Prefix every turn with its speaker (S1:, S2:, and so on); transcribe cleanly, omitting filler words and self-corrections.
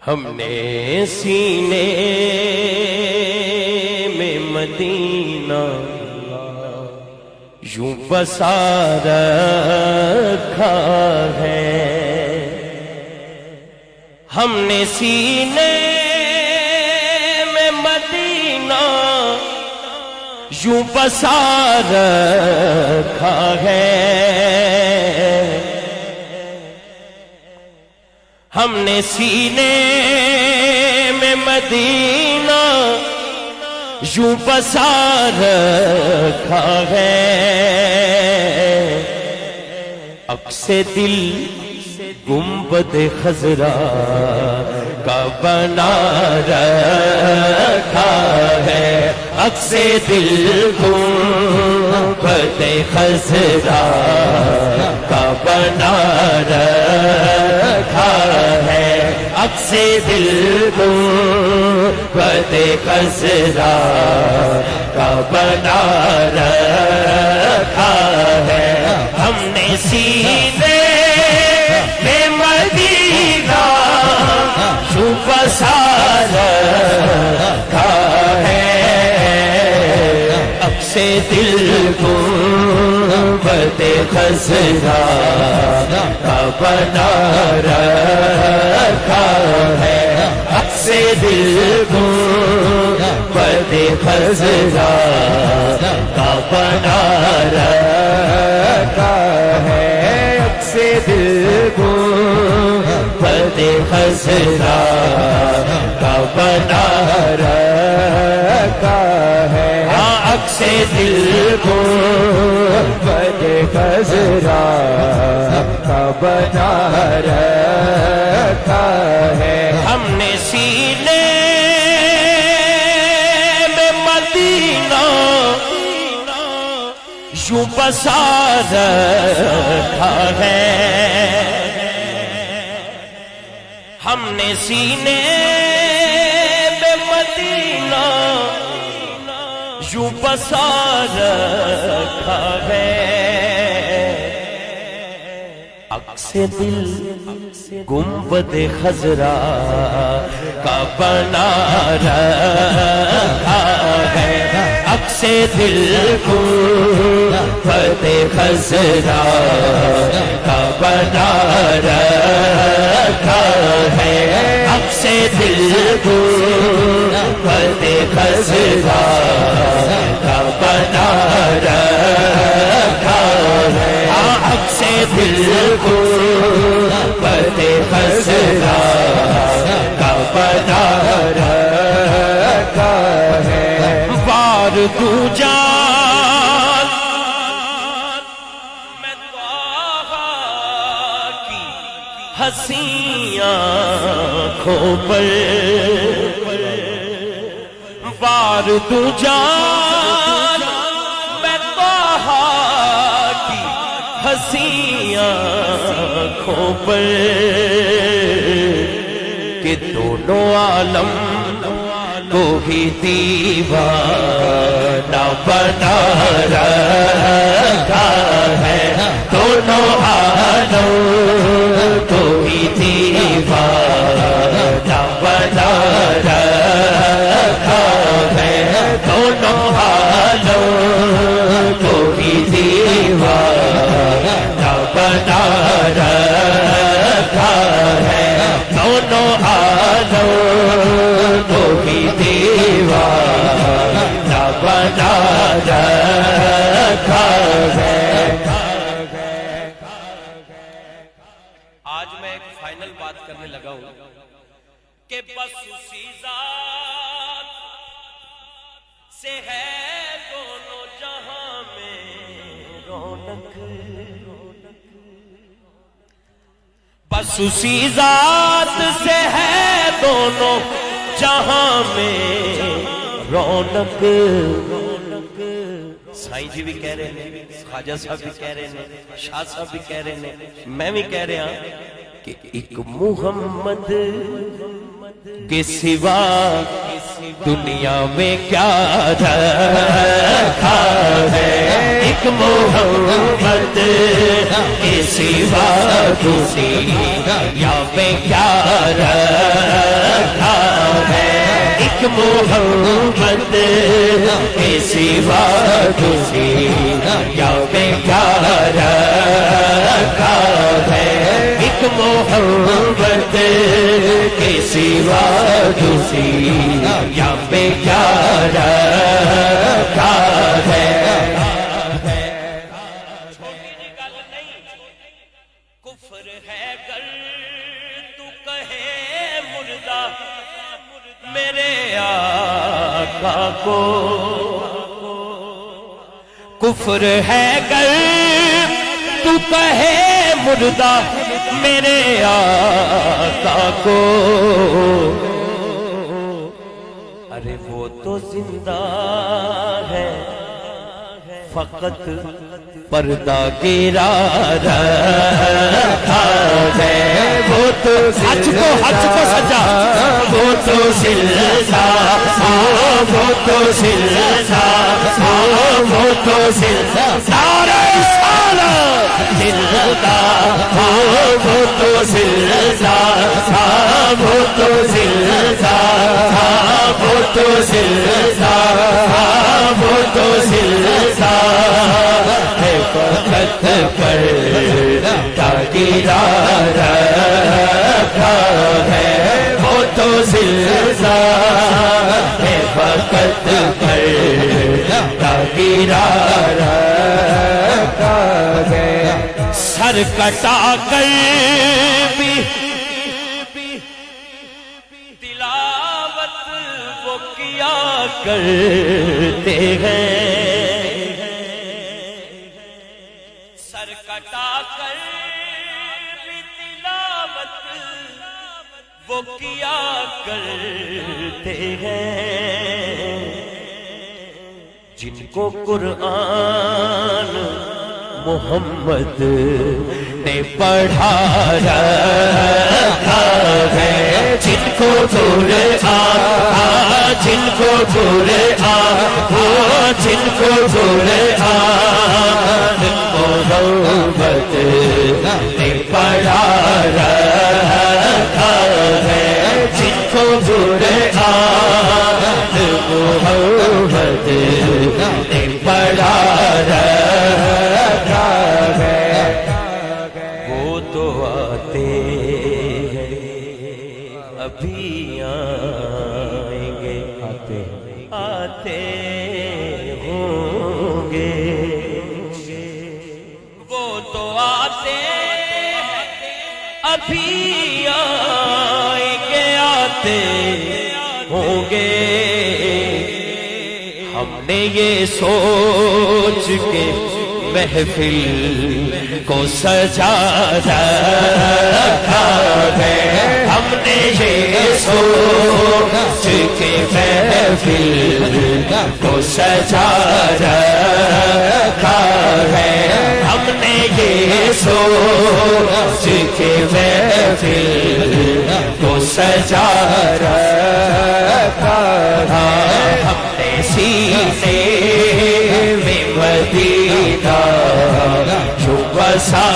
S1: ہم نے سینے میں مدینہ یوں بسا رکھا ہے، ہم نے سینے میں مدینہ یوں بسا رکھا ہے، ہم نے سینے میں مدینہ یوں بسا رکھا ہے، عکس دل گنبد خضرا کا بنا رکھا ہے، عکس دل گنبد خضرا کا بنا رکھا ہے، عکس دل گنبد خضرا کا بنا رکھا ہے، ہم نے سینے میں مدینہ یوں بسا رکھا ہے، عکس دل گنبد خضرا کا بنا رکھا ہے، عکس دل گنبد خضرا کا بنا رکھا ہے، عکس دل گنبد خضرا کا بنا رکھا ہے، عکس دل گنبد خضرا کا بنا رکھا ہے، ہم نے سینے میں مدینہ یوں بسا رکھا ہے، ہم نے سینے میں مدینہ یوں بسا رکھا ہے، عکس دل گنبد خضرا کا بنا رکھا ہے، عکس دل گنبد خضرا کا بنا رکھا ہے، عکس دل گنبد خضرا کا بنا رکھا ہے، عکس دل گنبد خضرا کا بنا رکھا ہے، بار تو جان میں طٰہٰ کی حسین آنکھوں پر، بار تو جان میں طٰہٰ کی حسین آنکھوں پر، کہ دونوں عالم کو ہی دیوانہ بنا رکھا ہے، دونوں عالم کو ہی دیوانہ بنا رکھا ہے، دونوں عالم کو ہی دیوانہ بنا رکھا ہے، دونوں عالم کو ہی دیوانہ بنا رکھا ہے۔ آج میں ایک فائنل بات کرنے لگا ہوں کہ بس اسی ذات سے ہے دونوں جہاں میں رونق، بس اسی ذات سے ہے دونوں جہاں میں رونق، سائیں جی بھی کہہ رہے ہیں، خواجہ صاحب بھی کہہ رہے ہیں، شاہ صاحب بھی کہہ رہے ہیں، میں بھی کہہ رہا کہ ایک محمد کے سوا دنیا میں کیا رکھا ہے، ایک محمد کے سوا دوسری یا میں کیا رکھا ہے ایک محمد کے سوا دوسری یا میں کیا رکھا ہے ایک محمد کے سوا دوسری یا میں کیا رکھا ہے کفر ہے گر تو کہے مردہ میرے آقا کو کفر ہے گر تو کہے مردہ میرے آقا کو ارے وہ تو زندہ ہے فقط پردہ گرا رکھا ہے وہ تو حج کو سجا وہ تو سلسلہ وہ تو سلسلہ وہ تو سلسلہ سارے سالہ زندہ وہ تو سلسلہ وہ تو سلسلہ وہ تو سلسلہ وہ تو سلسلہ ہے فقط پر گرا رکھا ہے وہ تو سلسلہ ہے فقط پر گرا رکھا ہے سر کٹا کر بھی تلاوت وہ کیا کرتے ہیں سر کٹا کر بھی تلاوت وہ کیا کرتے ہیں جن کو قرآن محمد نے پڑھا رکھا ہے جن کو قرآن جن کو قرآن جن کو قرآن محمد نے پڑھا رکھا ہے جن کو قرآن محمد نے پڑھا رکھا ہے وہ تو آتے ہیں ابھی آئیں گے آتے ہوں گے وہ تو آتے ہیں ابھی آئیں گے آتے ہوں گے ہم نے یہ سوچ کے محفل کو سجا رکھا ہے ہم نے یہ سوچ کے محفل کو سجا رکھا ہے ہم نے یہ سوچ کے محفل کو سجا رکھا ہے ہم نے سینے میں مدینہ جو بسا